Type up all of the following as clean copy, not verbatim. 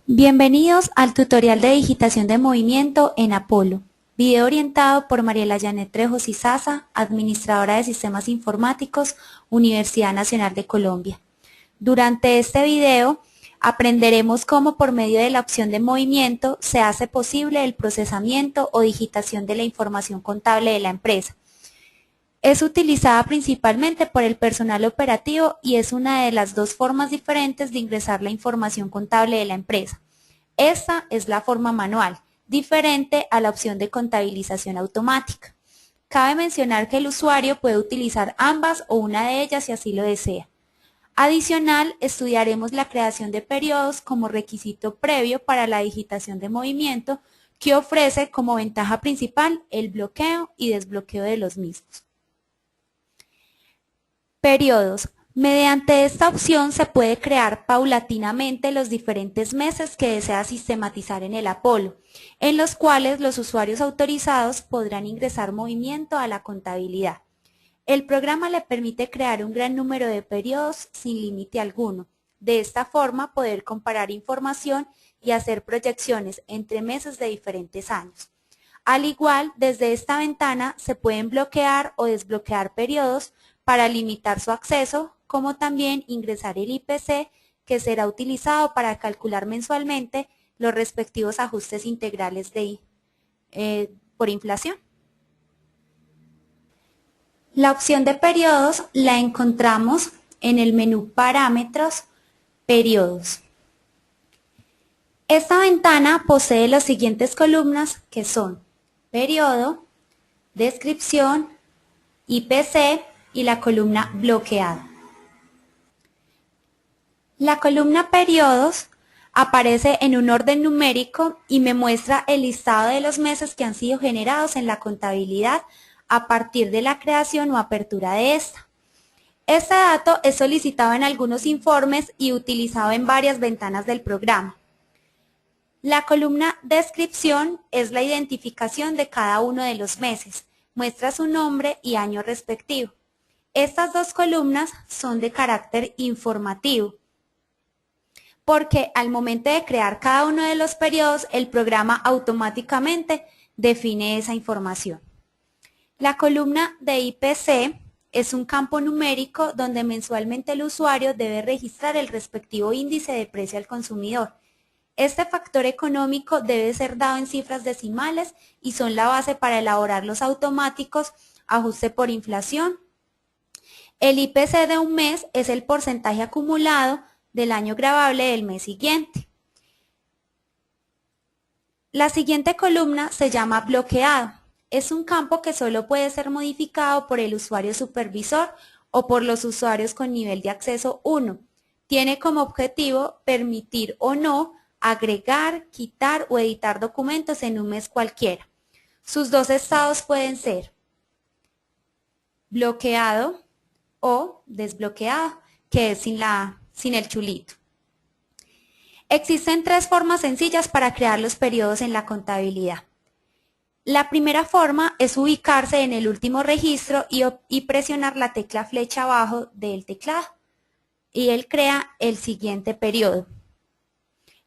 Bienvenidos al tutorial de digitación de movimiento en Apolo, video orientado por Mariela Janet Trejos Izaza, administradora de sistemas informáticos, Universidad Nacional de Colombia. Durante este video aprenderemos cómo por medio de la opción de movimiento se hace posible el procesamiento o digitación de la información contable de la empresa. Es utilizada principalmente por el personal operativo y es una de las dos formas diferentes de ingresar la información contable de la empresa. Esta es la forma manual, diferente a la opción de contabilización automática. Cabe mencionar que el usuario puede utilizar ambas o una de ellas si así lo desea. Adicional, estudiaremos la creación de periodos como requisito previo para la digitación de movimiento, que ofrece como ventaja principal el bloqueo y desbloqueo de los mismos. Periodos. Mediante esta opción se puede crear paulatinamente los diferentes meses que desea sistematizar en el Apolo, en los cuales los usuarios autorizados podrán ingresar movimiento a la contabilidad. El programa le permite crear un gran número de periodos sin límite alguno. De esta forma poder comparar información y hacer proyecciones entre meses de diferentes años. Al igual, desde esta ventana se pueden bloquear o desbloquear periodos para limitar su acceso, como también ingresar el IPC que será utilizado para calcular mensualmente los respectivos ajustes integrales por inflación. La opción de periodos la encontramos en el menú Parámetros, Periodos. Esta ventana posee las siguientes columnas que son Periodo, Descripción, IPC y la columna Bloqueado. La columna Periodos aparece en un orden numérico y me muestra el listado de los meses que han sido generados en la contabilidad a partir de la creación o apertura de esta. Este dato es solicitado en algunos informes y utilizado en varias ventanas del programa. La columna Descripción es la identificación de cada uno de los meses, muestra su nombre y año respectivo. Estas dos columnas son de carácter informativo, porque al momento de crear cada uno de los periodos, el programa automáticamente define esa información. La columna de IPC es un campo numérico donde mensualmente el usuario debe registrar el respectivo índice de precio al consumidor. Este factor económico debe ser dado en cifras decimales y son la base para elaborar los automáticos ajuste por inflación. El IPC de un mes es el porcentaje acumulado del año gravable del mes siguiente. La siguiente columna se llama bloqueado. Es un campo que solo puede ser modificado por el usuario supervisor o por los usuarios con nivel de acceso 1. Tiene como objetivo permitir o no agregar, quitar o editar documentos en un mes cualquiera. Sus dos estados pueden ser bloqueado o desbloqueado, que es sin el chulito. Existen tres formas sencillas para crear los periodos en la contabilidad. La primera forma es ubicarse en el último registro y presionar la tecla flecha abajo del teclado y él crea el siguiente periodo.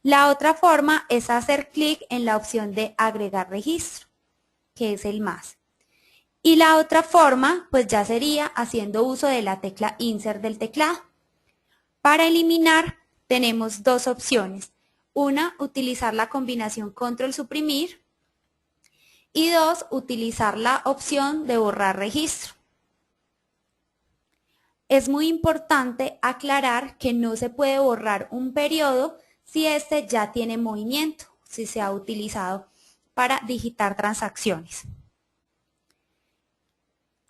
La otra forma es hacer clic en la opción de agregar registro, que es el más. Y la otra forma, pues ya sería haciendo uso de la tecla Insert del teclado. Para eliminar, tenemos dos opciones. Una, utilizar la combinación Control Suprimir. Y dos, utilizar la opción de borrar registro. Es muy importante aclarar que no se puede borrar un periodo si este ya tiene movimiento, si se ha utilizado para digitar transacciones.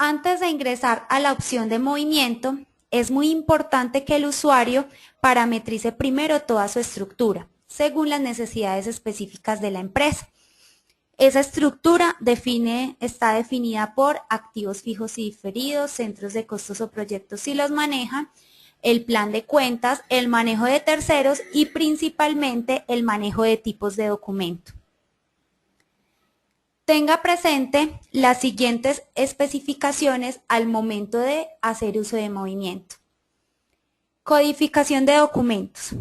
Antes de ingresar a la opción de movimiento, es muy importante que el usuario parametrice primero toda su estructura, según las necesidades específicas de la empresa. Esa estructura está definida por activos fijos y diferidos, centros de costos o proyectos si los manejan, el plan de cuentas, el manejo de terceros y principalmente el manejo de tipos de documento. Tenga presente las siguientes especificaciones al momento de hacer uso de movimiento. Codificación de documentos.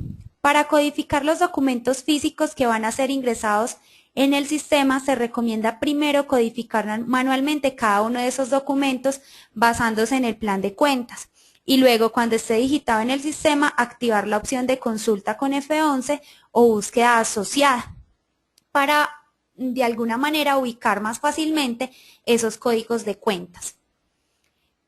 Para codificar los documentos físicos que van a ser ingresados en el sistema, se recomienda primero codificar manualmente cada uno de esos documentos basándose en el plan de cuentas. Y luego, cuando esté digitado en el sistema, activar la opción de consulta con F11 o búsqueda asociada para, de alguna manera, ubicar más fácilmente esos códigos de cuentas.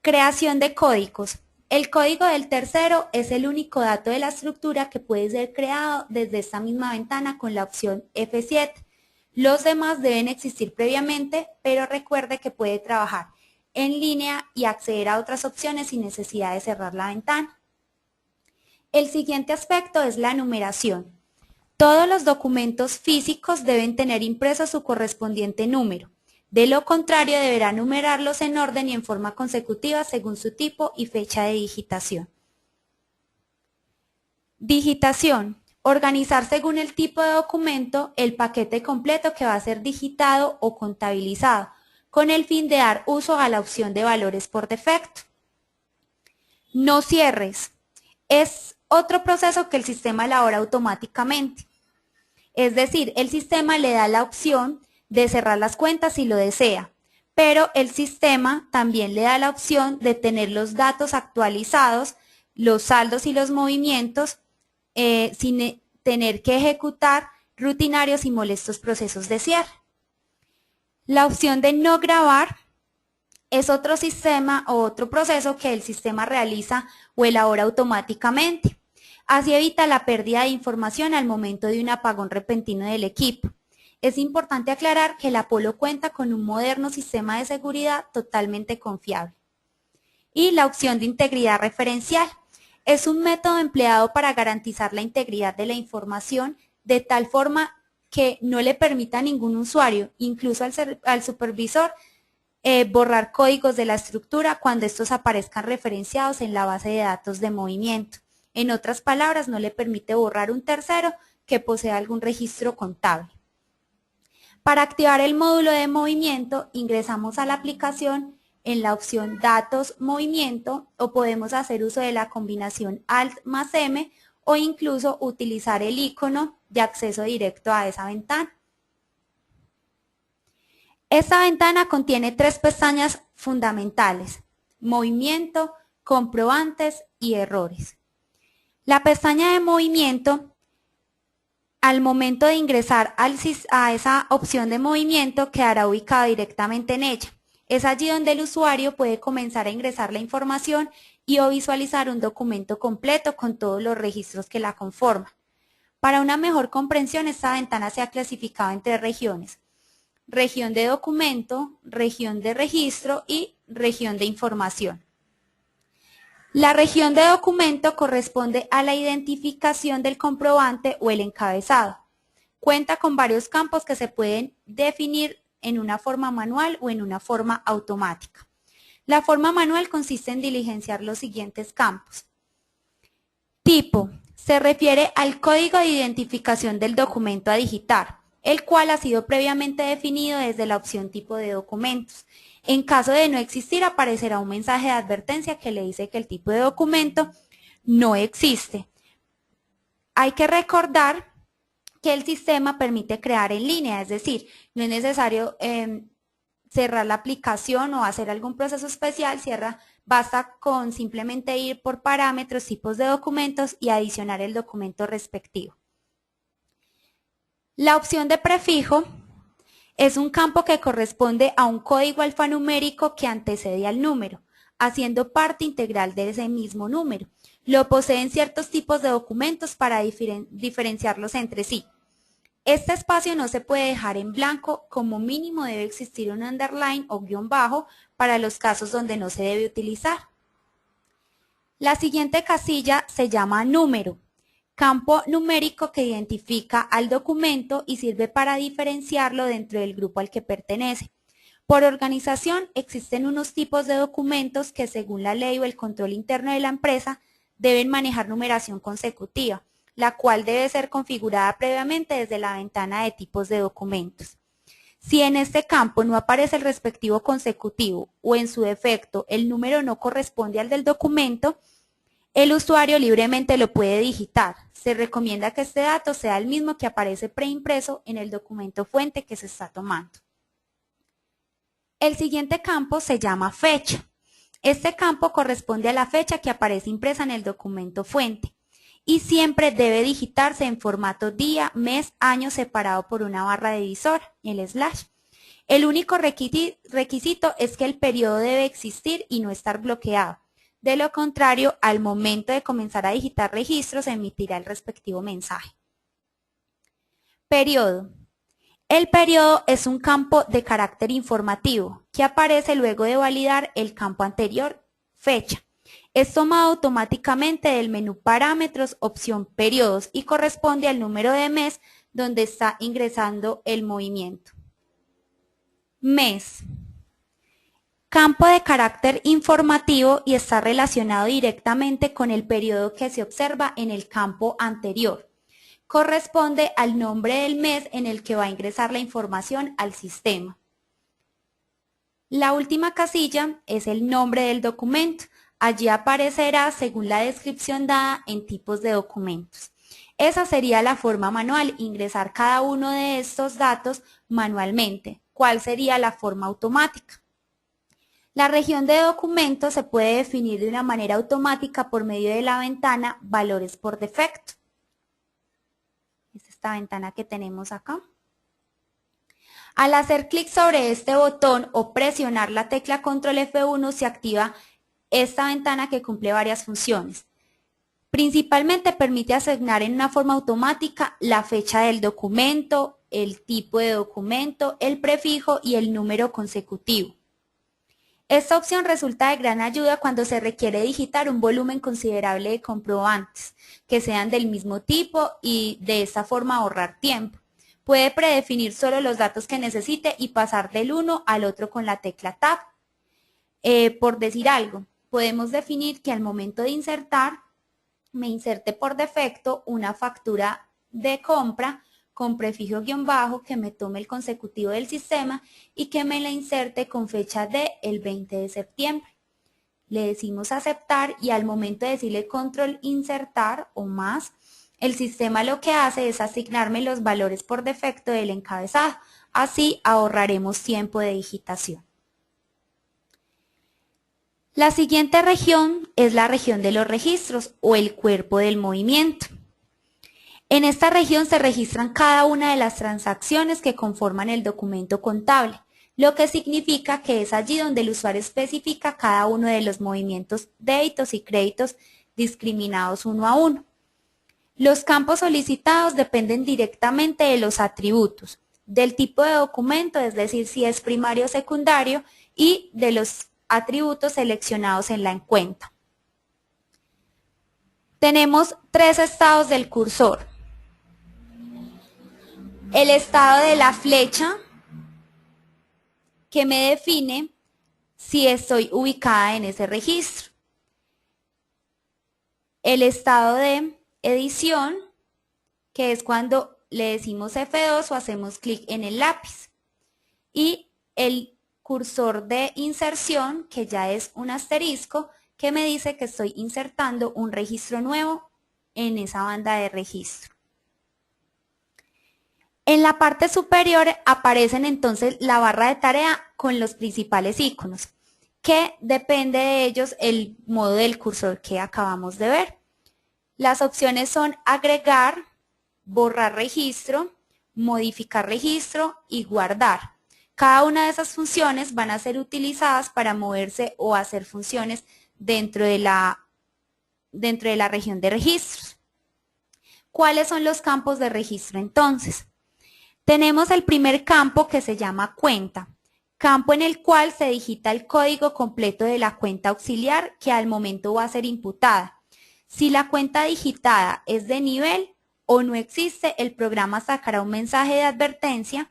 Creación de códigos. El código del tercero es el único dato de la estructura que puede ser creado desde esta misma ventana con la opción F7. Los demás deben existir previamente, pero recuerde que puede trabajar en línea y acceder a otras opciones sin necesidad de cerrar la ventana. El siguiente aspecto es la numeración. Todos los documentos físicos deben tener impreso su correspondiente número. De lo contrario, deberá numerarlos en orden y en forma consecutiva según su tipo y fecha de digitación. Digitación. Organizar según el tipo de documento el paquete completo que va a ser digitado o contabilizado, con el fin de dar uso a la opción de valores por defecto. No cierres. Es otro proceso que el sistema elabora automáticamente. Es decir, el sistema le da la opción de cerrar las cuentas si lo desea, pero el sistema también le da la opción de tener los datos actualizados, los saldos y los movimientos, sin tener que ejecutar rutinarios y molestos procesos de cierre. La opción de no grabar es otro sistema o otro proceso que el sistema realiza o elabora automáticamente. Así evita la pérdida de información al momento de un apagón repentino del equipo. Es importante aclarar que el Apolo cuenta con un moderno sistema de seguridad totalmente confiable. Y la opción de integridad referencial es un método empleado para garantizar la integridad de la información de tal forma que no le permita a ningún usuario, incluso al supervisor, borrar códigos de la estructura cuando estos aparezcan referenciados en la base de datos de movimiento. En otras palabras, no le permite borrar un tercero que posea algún registro contable. Para activar el módulo de movimiento, ingresamos a la aplicación en la opción Datos Movimiento o podemos hacer uso de la combinación Alt más M o incluso utilizar el icono de acceso directo a esa ventana. Esta ventana contiene 3 pestañas fundamentales: Movimiento, Comprobantes y Errores. La pestaña de movimiento, al momento de ingresar a esa opción de movimiento, quedará ubicado directamente en ella. Es allí donde el usuario puede comenzar a ingresar la información y o visualizar un documento completo con todos los registros que la conforman. Para una mejor comprensión, esta ventana se ha clasificado en 3 regiones: región de documento, región de registro y región de información. La región de documento corresponde a la identificación del comprobante o el encabezado. Cuenta con varios campos que se pueden definir en una forma manual o en una forma automática. La forma manual consiste en diligenciar los siguientes campos. Tipo: se refiere al código de identificación del documento a digitar, el cual ha sido previamente definido desde la opción tipo de documentos. En caso de no existir, aparecerá un mensaje de advertencia que le dice que el tipo de documento no existe. Hay que recordar que el sistema permite crear en línea, es decir, no es necesario cerrar la aplicación o hacer algún proceso especial, basta con simplemente ir por parámetros, tipos de documentos y adicionar el documento respectivo. La opción de prefijo es un campo que corresponde a un código alfanumérico que antecede al número, haciendo parte integral de ese mismo número. Lo poseen ciertos tipos de documentos para diferenciarlos entre sí. Este espacio no se puede dejar en blanco, como mínimo debe existir un underline o guión bajo para los casos donde no se debe utilizar. La siguiente casilla se llama número, campo numérico que identifica al documento y sirve para diferenciarlo dentro del grupo al que pertenece. Por organización, existen unos tipos de documentos que, según la ley o el control interno de la empresa, deben manejar numeración consecutiva, la cual debe ser configurada previamente desde la ventana de tipos de documentos. Si en este campo no aparece el respectivo consecutivo o en su defecto el número no corresponde al del documento, El usuario libremente lo puede digitar. Se recomienda que este dato sea el mismo que aparece preimpreso en el documento fuente que se está tomando. El siguiente campo se llama fecha. Este campo corresponde a la fecha que aparece impresa en el documento fuente y siempre debe digitarse en formato día, mes, año separado por una barra divisora, el slash. El único requisito es que el periodo debe existir y no estar bloqueado. De lo contrario, al momento de comenzar a digitar registros, se emitirá el respectivo mensaje. Periodo. El periodo es un campo de carácter informativo que aparece luego de validar el campo anterior, fecha. Es tomado automáticamente del menú Parámetros, opción Periodos y corresponde al número de mes donde está ingresando el movimiento. Mes. Campo de carácter informativo y está relacionado directamente con el periodo que se observa en el campo anterior. Corresponde al nombre del mes en el que va a ingresar la información al sistema. La última casilla es el nombre del documento. Allí aparecerá según la descripción dada en tipos de documentos. Esa sería la forma manual, ingresar cada uno de estos datos manualmente. ¿Cuál sería la forma automática? La región de documentos se puede definir de una manera automática por medio de la ventana Valores por defecto. Es esta ventana que tenemos acá. Al hacer clic sobre este botón o presionar la tecla Control F1 se activa esta ventana que cumple varias funciones. Principalmente permite asignar en una forma automática la fecha del documento, el tipo de documento, el prefijo y el número consecutivo. Esta opción resulta de gran ayuda cuando se requiere digitar un volumen considerable de comprobantes, que sean del mismo tipo y de esta forma ahorrar tiempo. Puede predefinir solo los datos que necesite y pasar del uno al otro con la tecla Tab. Por decir algo, podemos definir que al momento de insertar, me inserte por defecto una factura de compra con prefijo guión bajo que me tome el consecutivo del sistema y que me la inserte con fecha de el 20 de septiembre. Le decimos aceptar y al momento de decirle control insertar o más, el sistema lo que hace es asignarme los valores por defecto del encabezado. Así ahorraremos tiempo de digitación. La siguiente región es la región de los registros o el cuerpo del movimiento. En esta región se registran cada una de las transacciones que conforman el documento contable, lo que significa que es allí donde el usuario especifica cada uno de los movimientos débitos y créditos discriminados uno a uno. Los campos solicitados dependen directamente de los atributos, del tipo de documento, es decir, si es primario o secundario, y de los atributos seleccionados en la cuenta. Tenemos tres estados del cursor. El estado de la flecha, que me define si estoy ubicada en ese registro. El estado de edición, que es cuando le decimos F2 o hacemos clic en el lápiz. Y el cursor de inserción, que ya es un asterisco, que me dice que estoy insertando un registro nuevo en esa banda de registro. En la parte superior aparecen entonces la barra de tarea con los principales iconos, que depende de ellos el modo del cursor que acabamos de ver. Las opciones son agregar, borrar registro, modificar registro y guardar. Cada una de esas funciones van a ser utilizadas para moverse o hacer funciones dentro de la región de registros. ¿Cuáles son los campos de registro entonces? Tenemos el primer campo que se llama cuenta, campo en el cual se digita el código completo de la cuenta auxiliar que al momento va a ser imputada. Si la cuenta digitada es de nivel o no existe, el programa sacará un mensaje de advertencia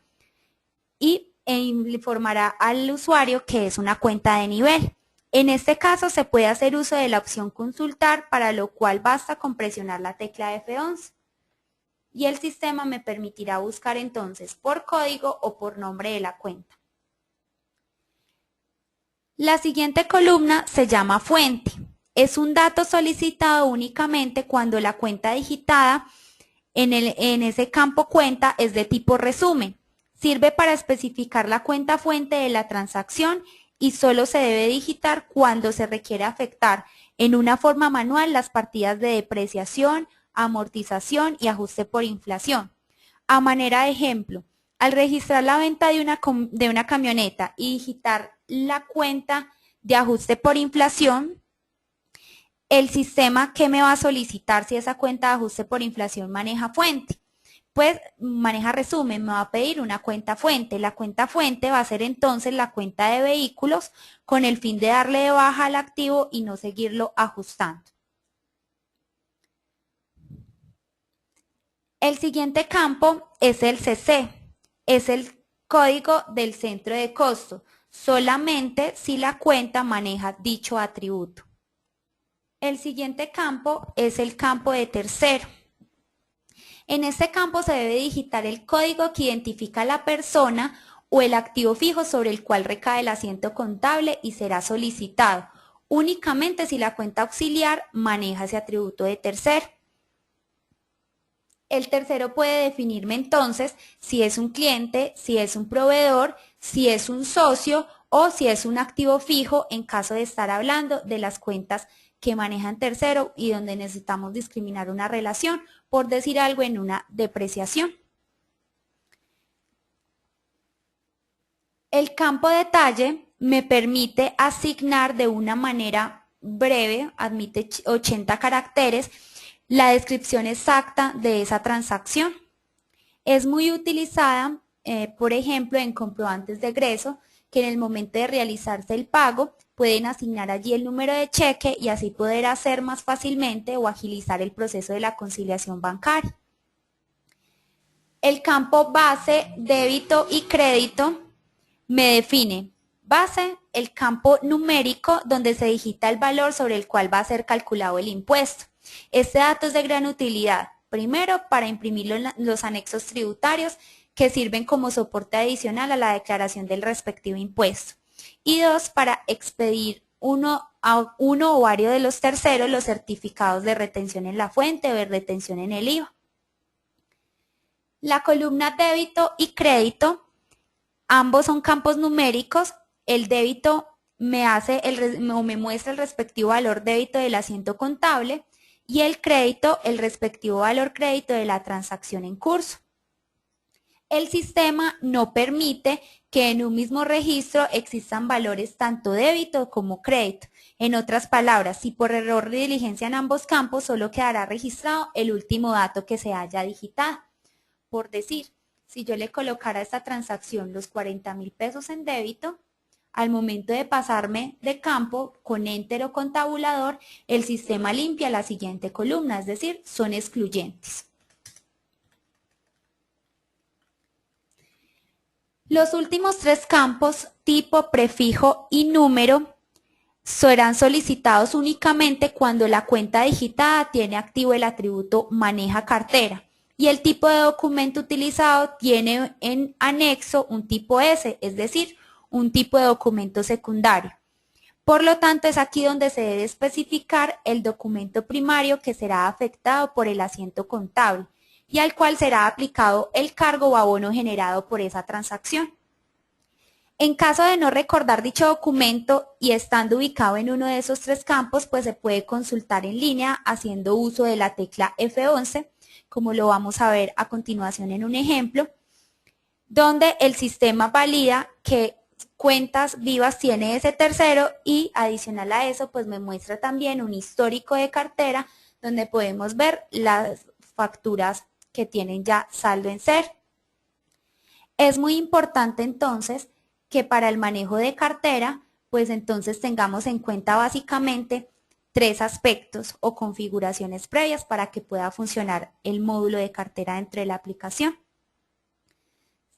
e informará al usuario que es una cuenta de nivel. En este caso se puede hacer uso de la opción consultar, para lo cual basta con presionar la tecla F11. Y el sistema me permitirá buscar entonces por código o por nombre de la cuenta. La siguiente columna se llama fuente. Es un dato solicitado únicamente cuando la cuenta digitada en ese campo cuenta es de tipo resumen. Sirve para especificar la cuenta fuente de la transacción y solo se debe digitar cuando se requiere afectar en una forma manual las partidas de depreciación, amortización y ajuste por inflación. A manera de ejemplo, al registrar la venta de una camioneta y digitar la cuenta de ajuste por inflación, el sistema que me va a solicitar si esa cuenta de ajuste por inflación maneja fuente. Pues maneja resumen, me va a pedir una cuenta fuente. La cuenta fuente va a ser entonces la cuenta de vehículos con el fin de darle de baja al activo y no seguirlo ajustando. El siguiente campo es el CC, es el código del centro de costo, solamente si la cuenta maneja dicho atributo. El siguiente campo es el campo de tercero. En este campo se debe digitar el código que identifica a la persona o el activo fijo sobre el cual recae el asiento contable y será solicitado, únicamente si la cuenta auxiliar maneja ese atributo de tercero. El tercero puede definirme entonces si es un cliente, si es un proveedor, si es un socio o si es un activo fijo en caso de estar hablando de las cuentas que manejan tercero y donde necesitamos discriminar una relación, por decir algo, en una depreciación. El campo detalle me permite asignar de una manera breve, admite 80 caracteres, la descripción exacta de esa transacción. Es muy utilizada, por ejemplo, en comprobantes de egreso, que en el momento de realizarse el pago pueden asignar allí el número de cheque y así poder hacer más fácilmente o agilizar el proceso de la conciliación bancaria. El campo base, débito y crédito me define base, el campo numérico donde se digita el valor sobre el cual va a ser calculado el impuesto. Este dato es de gran utilidad, primero para imprimirlo en los anexos tributarios que sirven como soporte adicional a la declaración del respectivo impuesto. Y dos, para expedir uno o varios de los terceros los certificados de retención en la fuente o de retención en el IVA. La columna débito y crédito, ambos son campos numéricos. El débito me muestra el respectivo valor débito del asiento contable y el crédito el respectivo valor crédito de la transacción en curso. El sistema no permite que en un mismo registro existan valores tanto débito como crédito. En otras palabras, si por error de diligencia en ambos campos, solo quedará registrado el último dato que se haya digitado. Por decir, si yo le colocara a esta transacción los 40.000 pesos en débito, al momento de pasarme de campo con Enter o con tabulador, el sistema limpia la siguiente columna, es decir, son excluyentes. Los últimos tres campos, tipo, prefijo y número, serán solicitados únicamente cuando la cuenta digitada tiene activo el atributo maneja cartera y el tipo de documento utilizado tiene en anexo un tipo S, es decir, un tipo de documento secundario. Por lo tanto, es aquí donde se debe especificar el documento primario que será afectado por el asiento contable y al cual será aplicado el cargo o abono generado por esa transacción. En caso de no recordar dicho documento y estando ubicado en uno de esos tres campos, pues se puede consultar en línea haciendo uso de la tecla F11, como lo vamos a ver a continuación en un ejemplo, donde el sistema valida que cuentas vivas tiene ese tercero y adicional a eso, pues me muestra también un histórico de cartera donde podemos ver las facturas que tienen ya saldo en cero. Es muy importante entonces que para el manejo de cartera, pues entonces tengamos en cuenta básicamente tres aspectos o configuraciones previas para que pueda funcionar el módulo de cartera dentro de la aplicación.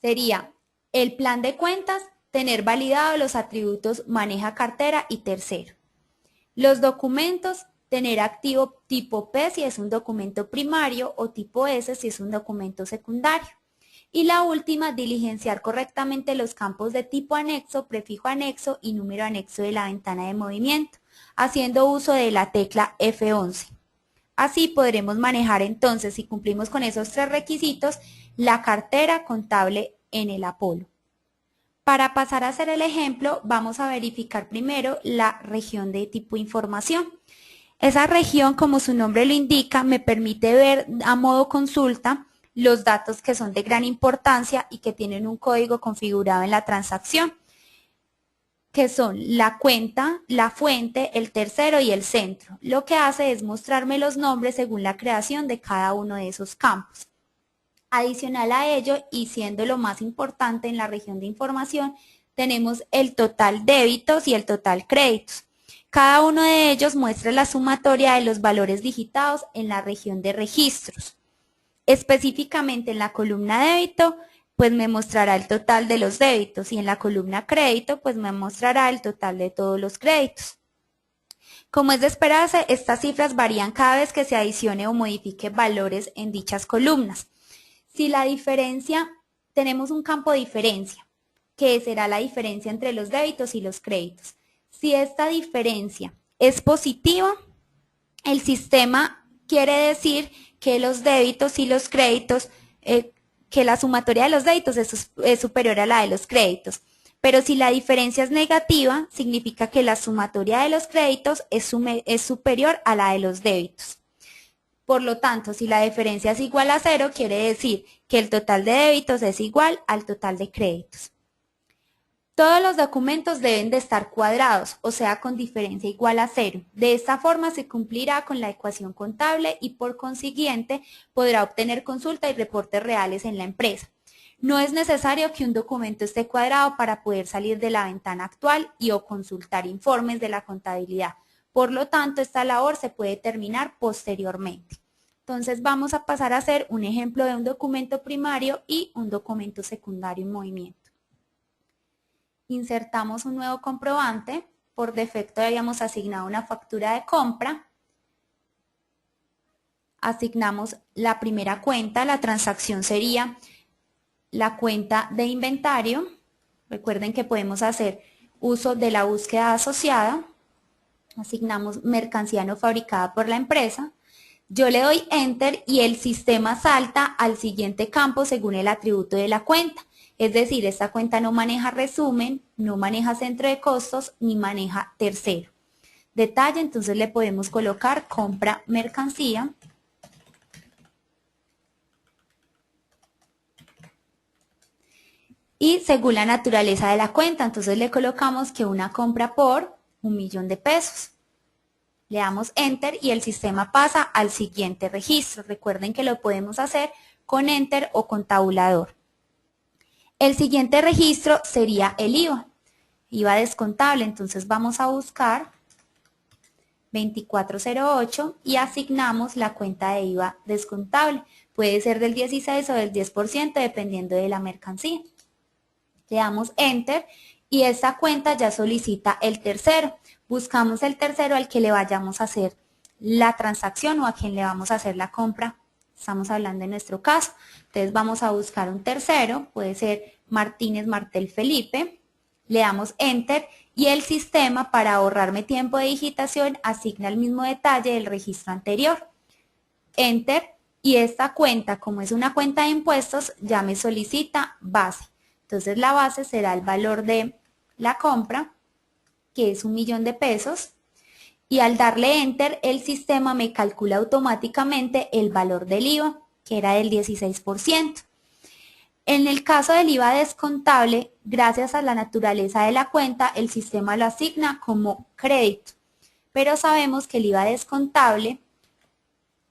Sería el plan de cuentas, tener validados los atributos maneja cartera y tercero. Los documentos, tener activo tipo P si es un documento primario o tipo S si es un documento secundario. Y la última, diligenciar correctamente los campos de tipo anexo, prefijo anexo y número anexo de la ventana de movimiento. haciendo uso de la tecla F11. Así podremos manejar entonces, si cumplimos con esos 3 requisitos, la cartera contable en el Apolo. Para pasar a hacer el ejemplo, vamos a verificar primero la región de tipo información. Esa región, como su nombre lo indica, me permite ver a modo consulta los datos que son de gran importancia y que tienen un código configurado en la transacción, que son la cuenta, la fuente, el tercero y el centro. Lo que hace es mostrarme los nombres según la creación de cada uno de esos campos. Adicional a ello, y siendo lo más importante en la región de información, tenemos el total débitos y el total créditos. Cada uno de ellos muestra la sumatoria de los valores digitados en la región de registros. Específicamente en la columna débito, pues me mostrará el total de los débitos, y en la columna crédito, pues me mostrará el total de todos los créditos. Como es de esperarse, estas cifras varían cada vez que se adicione o modifique valores en dichas columnas. Si la diferencia, tenemos un campo de diferencia, que será la diferencia entre los débitos y los créditos. Si esta diferencia es positiva, el sistema quiere decir que los débitos y los créditos, que la sumatoria de los débitos es superior a la de los créditos. Pero si la diferencia es negativa, significa que la sumatoria de los créditos es superior a la de los débitos. Por lo tanto, si la diferencia es igual a 0, quiere decir que el total de débitos es igual al total de créditos. Todos los documentos deben de estar cuadrados, o sea, con diferencia igual a 0. De esta forma se cumplirá con la ecuación contable y por consiguiente podrá obtener consulta y reportes reales en la empresa. No es necesario que un documento esté cuadrado para poder salir de la ventana actual y o consultar informes de la contabilidad. Por lo tanto, esta labor se puede terminar posteriormente. Entonces vamos a pasar a hacer un ejemplo de un documento primario y un documento secundario en movimiento. Insertamos un nuevo comprobante. Por defecto habíamos asignado una factura de compra. Asignamos la primera cuenta. La transacción sería la cuenta de inventario. Recuerden que podemos hacer uso de la búsqueda asociada. Asignamos mercancía no fabricada por la empresa. Yo le doy Enter y el sistema salta al siguiente campo según el atributo de la cuenta. Es decir, esta cuenta no maneja resumen, no maneja centro de costos, ni maneja tercero. Detalle, entonces le podemos colocar compra mercancía. Y según la naturaleza de la cuenta, entonces le colocamos que una compra por 1.000.000 de pesos. Le damos Enter y el sistema pasa al siguiente registro. Recuerden que lo podemos hacer con Enter o con tabulador. El siguiente registro sería el IVA. IVA descontable, entonces vamos a buscar 2408 y asignamos la cuenta de IVA descontable. Puede ser del 16 o del 10% dependiendo de la mercancía. Le damos Enter y esta cuenta ya solicita el tercero. Buscamos el tercero al que le vayamos a hacer la transacción o a quien le vamos a hacer la compra. Estamos hablando en nuestro caso. Entonces vamos a buscar un tercero, puede ser Martínez Martel Felipe. Le damos Enter y el sistema, para ahorrarme tiempo de digitación, asigna el mismo detalle del registro anterior. Enter y esta cuenta, como es una cuenta de impuestos, ya me solicita base. Entonces la base será el valor de la compra, que es 1.000.000 de pesos. Y al darle Enter, el sistema me calcula automáticamente el valor del IVA, que era del 16%. En el caso del IVA descontable, gracias a la naturaleza de la cuenta, el sistema lo asigna como crédito. Pero sabemos que el IVA descontable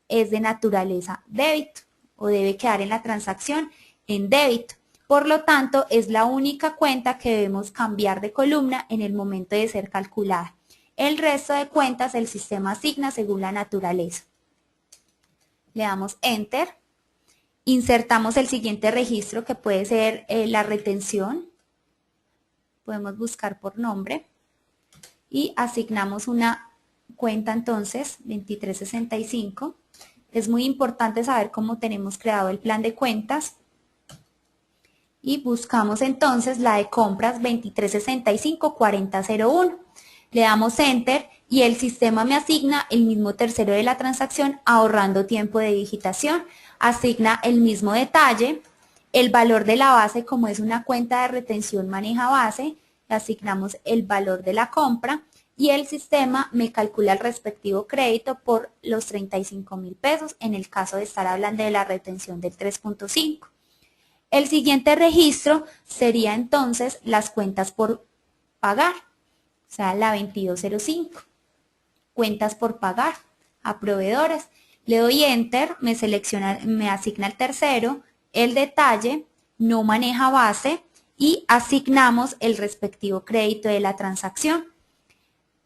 es de naturaleza débito o debe quedar en la transacción en débito. Por lo tanto, es la única cuenta que debemos cambiar de columna en el momento de ser calculada. El resto de cuentas el sistema asigna según la naturaleza. Le damos Enter. Insertamos el siguiente registro, que puede ser la retención. Podemos buscar por nombre. Y asignamos una cuenta entonces, 2365. Es muy importante saber cómo tenemos creado el plan de cuentas. Y buscamos entonces la de compras 2365-4001. Le damos Enter y el sistema me asigna el mismo tercero de la transacción ahorrando tiempo de digitación. Asigna el mismo detalle, el valor de la base, como es una cuenta de retención maneja base, asignamos el valor de la compra y el sistema me calcula el respectivo crédito por los 35.000 pesos en el caso de estar hablando de la retención del 3.5. El siguiente registro sería entonces las cuentas por pagar, o sea, la 2205. Cuentas por pagar a proveedores. Le doy Enter, me asigna el tercero, el detalle, no maneja base y asignamos el respectivo crédito de la transacción.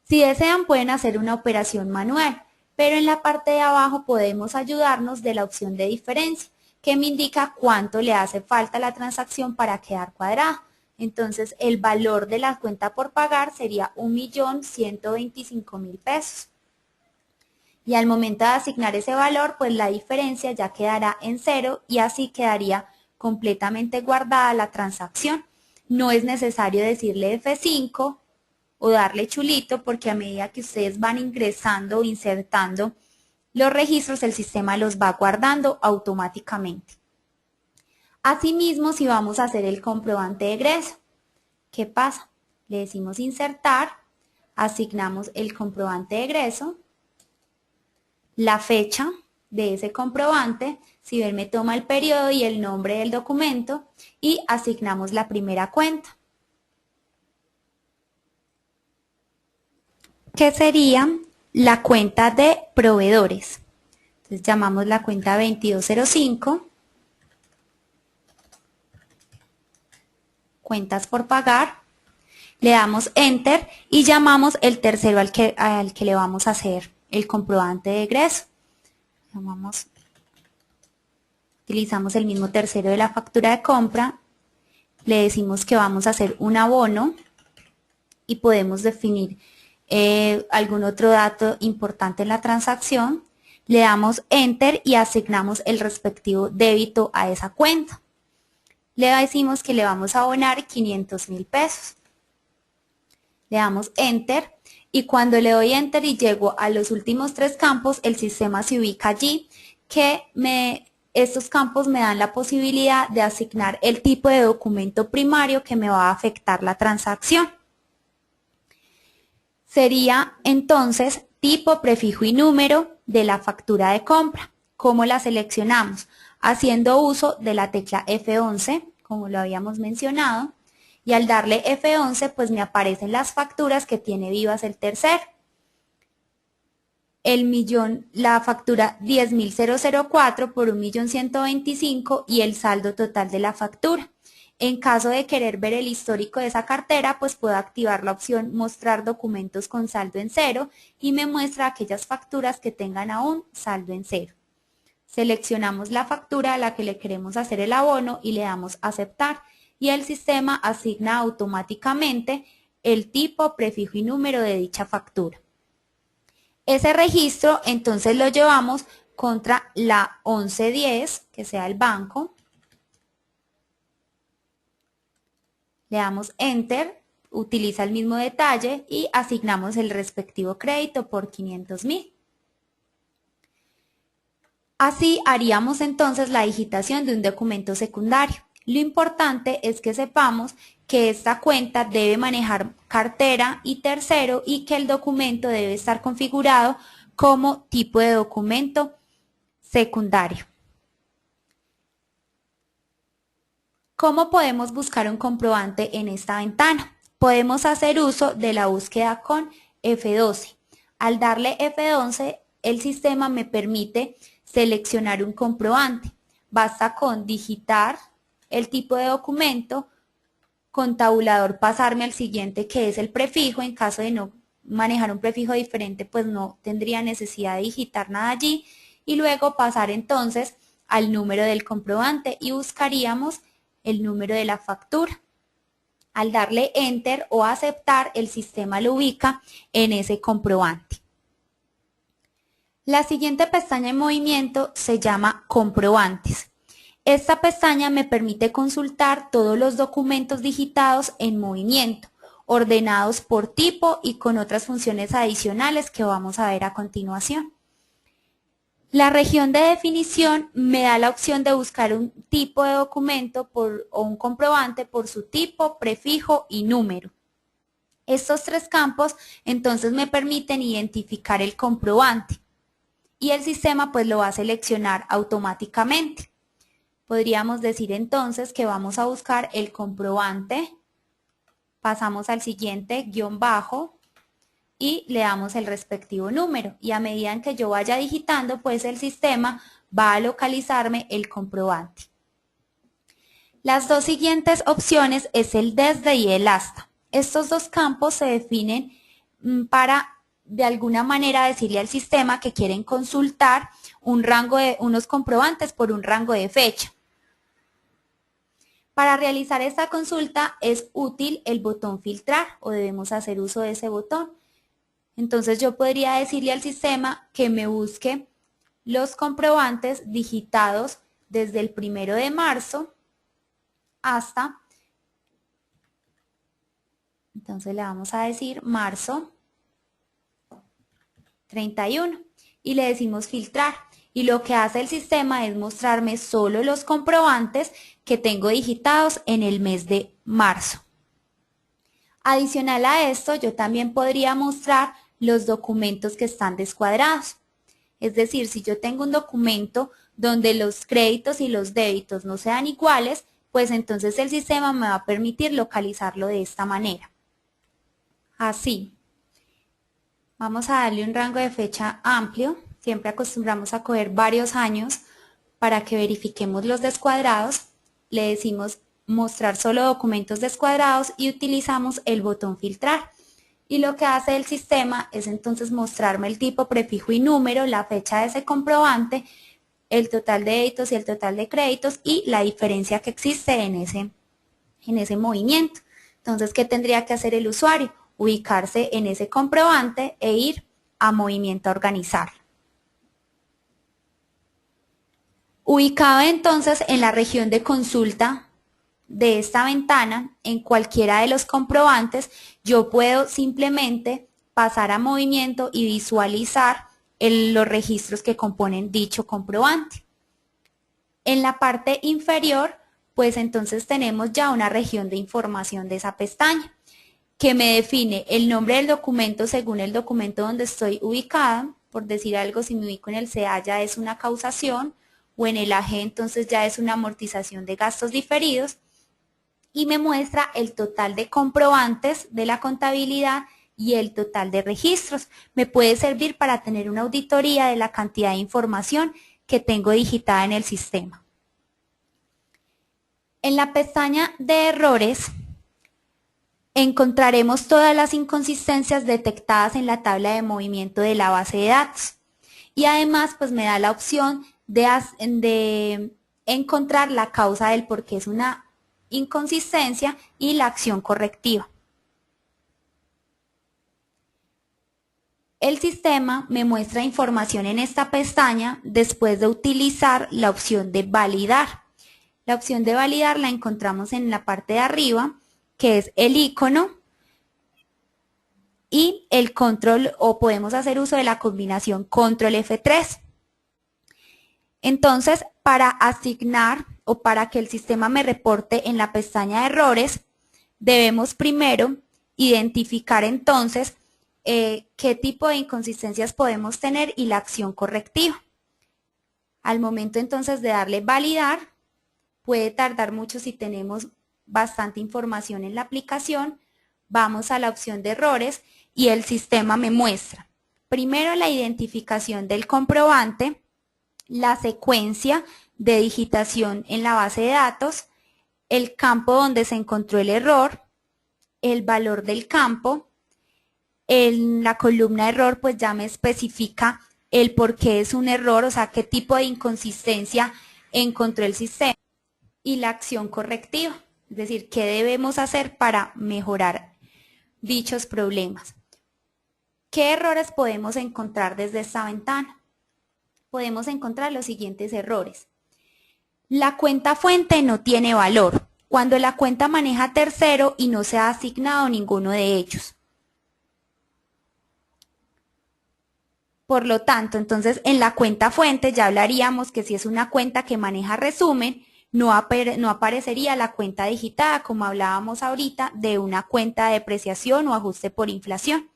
Si desean pueden hacer una operación manual, pero en la parte de abajo podemos ayudarnos de la opción de diferencia, que me indica cuánto le hace falta a la transacción para quedar cuadrada. Entonces el valor de la cuenta por pagar sería 1.125.000 pesos. Y al momento de asignar ese valor, pues la diferencia ya quedará en cero y así quedaría completamente guardada la transacción. No es necesario decirle F5 o darle chulito porque a medida que ustedes van ingresando o insertando los registros, el sistema los va guardando automáticamente. Asimismo, si vamos a hacer el comprobante de egreso, ¿qué pasa? Le decimos insertar, asignamos el comprobante de egreso, la fecha de ese comprobante, si ven me toma el periodo y el nombre del documento y asignamos la primera cuenta, que sería la cuenta de proveedores. Entonces llamamos la cuenta 2205, cuentas por pagar, le damos Enter y llamamos el tercero al que le vamos a hacer el comprobante de egreso. Utilizamos el mismo tercero de la factura de compra, le decimos que vamos a hacer un abono y podemos definir algún otro dato importante en la transacción, le damos Enter y asignamos el respectivo débito a esa cuenta. Le decimos que le vamos a abonar 500.000 pesos. Le damos Enter y cuando le doy Enter y llego a los últimos tres campos, el sistema se ubica allí, que estos campos me dan la posibilidad de asignar el tipo de documento primario que me va a afectar la transacción. Sería entonces tipo, prefijo y número de la factura de compra. ¿Cómo la seleccionamos? Haciendo uso de la tecla F11, como lo habíamos mencionado, y al darle F11 pues me aparecen las facturas que tiene vivas el tercero. La factura 10.004 por 1.125.000 y el saldo total de la factura. En caso de querer ver el histórico de esa cartera, pues puedo activar la opción mostrar documentos con saldo en cero y me muestra aquellas facturas que tengan aún saldo en cero. Seleccionamos la factura a la que le queremos hacer el abono y le damos aceptar y el sistema asigna automáticamente el tipo, prefijo y número de dicha factura. Ese registro entonces lo llevamos contra la 1110, que sea el banco. Le damos Enter, utiliza el mismo detalle y asignamos el respectivo crédito por 500.000. Así haríamos entonces la digitación de un documento secundario. Lo importante es que sepamos que esta cuenta debe manejar cartera y tercero y que el documento debe estar configurado como tipo de documento secundario. ¿Cómo podemos buscar un comprobante en esta ventana? Podemos hacer uso de la búsqueda con F12. Al darle F12, el sistema me permite seleccionar un comprobante. Basta con digitar el tipo de documento, con tabulador pasarme al siguiente que es el prefijo. En caso de no manejar un prefijo diferente, pues no tendría necesidad de digitar nada allí. Y luego pasar entonces al número del comprobante y buscaríamos el número de la factura. Al darle Enter o aceptar, el sistema lo ubica en ese comprobante. La siguiente pestaña en movimiento se llama Comprobantes. Esta pestaña me permite consultar todos los documentos digitados en movimiento ordenados por tipo y con otras funciones adicionales que vamos a ver a continuación. La región de definición me da la opción de buscar un tipo de documento o un comprobante por su tipo, prefijo y número. Estos tres campos entonces me permiten identificar el comprobante y el sistema pues lo va a seleccionar automáticamente. Podríamos decir entonces que vamos a buscar el comprobante, pasamos al siguiente guión bajo y le damos el respectivo número y a medida en que yo vaya digitando pues el sistema va a localizarme el comprobante. Las dos siguientes opciones es el desde y el hasta. Estos dos campos se definen para de alguna manera decirle al sistema que quieren consultar unos comprobantes por un rango de fecha. Para realizar esta consulta es útil el botón filtrar o debemos hacer uso de ese botón. Entonces yo podría decirle al sistema que me busque los comprobantes digitados desde el 1 de marzo hasta, entonces le vamos a decir marzo 31 y le decimos filtrar. Y lo que hace el sistema es mostrarme solo los comprobantes que tengo digitados en el mes de marzo. Adicional a esto, yo también podría mostrar los documentos que están descuadrados. Es decir, si yo tengo un documento donde los créditos y los débitos no sean iguales, pues entonces el sistema me va a permitir localizarlo de esta manera. Así. Vamos a darle un rango de fecha amplio. Siempre acostumbramos a coger varios años para que verifiquemos los descuadrados. Le decimos mostrar solo documentos descuadrados y utilizamos el botón filtrar. Y lo que hace el sistema es entonces mostrarme el tipo, prefijo y número, la fecha de ese comprobante, el total de débitos y el total de créditos y la diferencia que existe en ese movimiento. Entonces, ¿qué tendría que hacer el usuario? Ubicarse en ese comprobante e ir a movimiento a organizarlo. Ubicado entonces en la región de consulta de esta ventana, en cualquiera de los comprobantes, yo puedo simplemente pasar a movimiento y visualizar los registros que componen dicho comprobante. En la parte inferior, pues entonces tenemos ya una región de información de esa pestaña, que me define el nombre del documento según el documento donde estoy ubicada. Por decir algo, si me ubico en el CA ya es una causación, o en el AG entonces ya es una amortización de gastos diferidos, y me muestra el total de comprobantes de la contabilidad y el total de registros. Me puede servir para tener una auditoría de la cantidad de información que tengo digitada en el sistema. En la pestaña de errores encontraremos todas las inconsistencias detectadas en la tabla de movimiento de la base de datos. Y además pues me da la opción de encontrar la causa del por qué es una inconsistencia y la acción correctiva. El sistema me muestra información en esta pestaña después de utilizar la opción de validar. La opción de validar la encontramos en la parte de arriba, que es el icono y el control, o podemos hacer uso de la combinación control F3. Entonces, para asignar o para que el sistema me reporte en la pestaña de errores, debemos primero identificar entonces qué tipo de inconsistencias podemos tener y la acción correctiva. Al momento entonces de darle validar, puede tardar mucho si tenemos bastante información en la aplicación. Vamos a la opción de errores y el sistema me muestra primero la identificación del comprobante, la secuencia de digitación en la base de datos, el campo donde se encontró el error, el valor del campo. En la columna error pues ya me especifica el por qué es un error, o sea, qué tipo de inconsistencia encontró el sistema, y la acción correctiva, es decir, qué debemos hacer para mejorar dichos problemas. ¿Qué errores podemos encontrar desde esta ventana? Podemos encontrar los siguientes errores. La cuenta fuente no tiene valor. cuando la cuenta maneja tercero y no se ha asignado ninguno de ellos. Por lo tanto, entonces en la cuenta fuente ya hablaríamos que si es una cuenta que maneja resumen, no aparecería la cuenta digitada, como hablábamos ahorita, de una cuenta de depreciación o ajuste por inflación.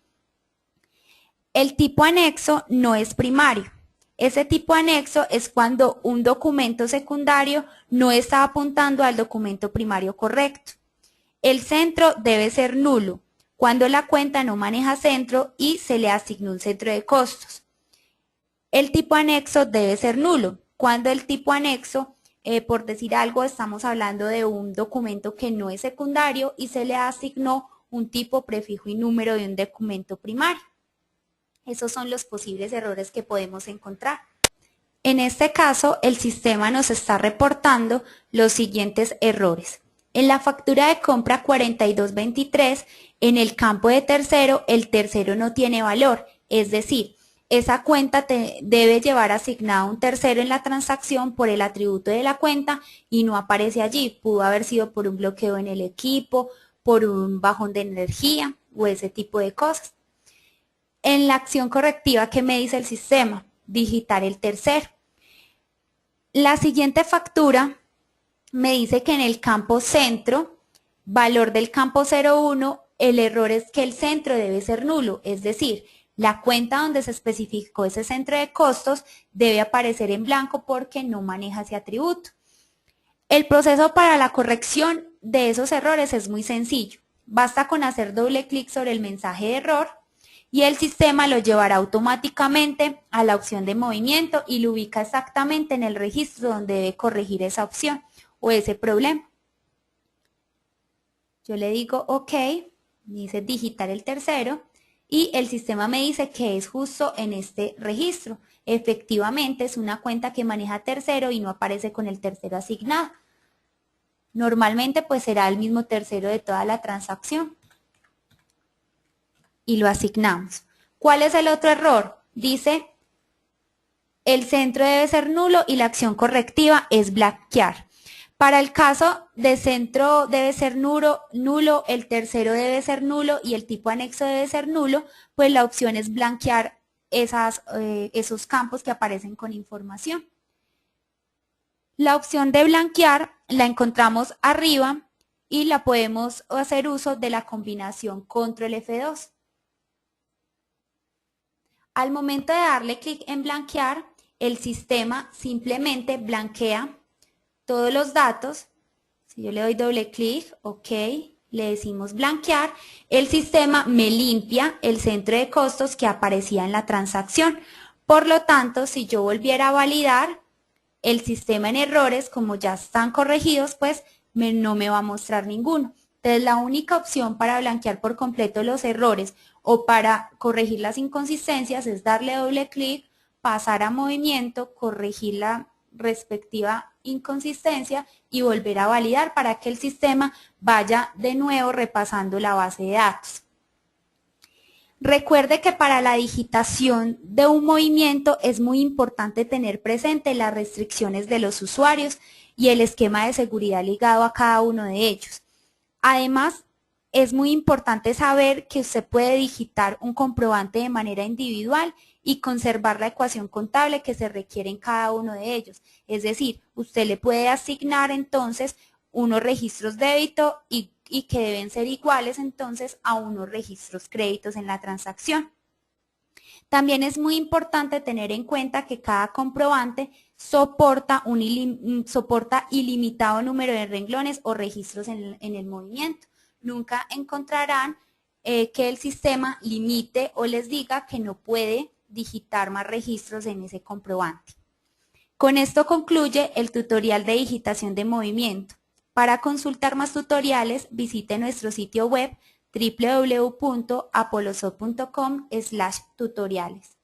El tipo anexo no es primario. Ese tipo anexo es cuando un documento secundario no está apuntando al documento primario correcto. El centro debe ser nulo cuando la cuenta no maneja centro y se le asignó un centro de costos. El tipo anexo debe ser nulo cuando el tipo anexo, por decir algo, estamos hablando de un documento que no es secundario y se le asignó un tipo, prefijo y número de un documento primario. Esos son los posibles errores que podemos encontrar. En este caso, el sistema nos está reportando los siguientes errores. En la factura de compra 4223, en el campo de tercero, el tercero no tiene valor, es decir, esa cuenta debe llevar asignado un tercero en la transacción por el atributo de la cuenta y no aparece allí. Pudo haber sido por un bloqueo en el equipo, por un bajón de energía o ese tipo de cosas. En la acción correctiva, ¿qué me dice el sistema? Digitar el tercero. La siguiente factura me dice que en el campo centro, valor del campo 01, el error es que el centro debe ser nulo, es decir, la cuenta donde se especificó ese centro de costos debe aparecer en blanco porque no maneja ese atributo. El proceso para la corrección de esos errores es muy sencillo. Basta con hacer doble clic sobre el mensaje de error y el sistema lo llevará automáticamente a la opción de movimiento y lo ubica exactamente en el registro donde debe corregir esa opción o ese problema. Yo le digo OK, me dice digitar el tercero y el sistema me dice que es justo en este registro. Efectivamente es una cuenta que maneja tercero y no aparece con el tercero asignado. Normalmente pues será el mismo tercero de toda la transacción. Y lo asignamos. ¿Cuál es el otro error? Dice, el centro debe ser nulo y la acción correctiva es blanquear. Para el caso de centro debe ser nulo, el tercero debe ser nulo y el tipo anexo debe ser nulo, pues la opción es blanquear esos campos que aparecen con información. La opción de blanquear la encontramos arriba y la podemos hacer uso de la combinación Control F2. Al momento de darle clic en blanquear, el sistema simplemente blanquea todos los datos. Si yo le doy doble clic, OK, le decimos blanquear, el sistema me limpia el centro de costos que aparecía en la transacción. Por lo tanto, si yo volviera a validar, el sistema en errores, como ya están corregidos, pues no me va a mostrar ninguno. Entonces, la única opción para blanquear por completo los errores o para corregir las inconsistencias es darle doble clic, pasar a movimiento, corregir la respectiva inconsistencia y volver a validar para que el sistema vaya de nuevo repasando la base de datos. Recuerde que para la digitación de un movimiento es muy importante tener presente las restricciones de los usuarios y el esquema de seguridad ligado a cada uno de ellos. Además, es muy importante saber que usted puede digitar un comprobante de manera individual y conservar la ecuación contable que se requiere en cada uno de ellos. Es decir, usted le puede asignar entonces unos registros débito y que deben ser iguales entonces a unos registros créditos en la transacción. También es muy importante tener en cuenta que cada comprobante soporta ilimitado número de renglones o registros en el movimiento. Nunca encontrarán que el sistema limite o les diga que no puede digitar más registros en ese comprobante. Con esto concluye el tutorial de digitación de movimiento. Para consultar más tutoriales, visite nuestro sitio web www.apolosoft.com/tutoriales.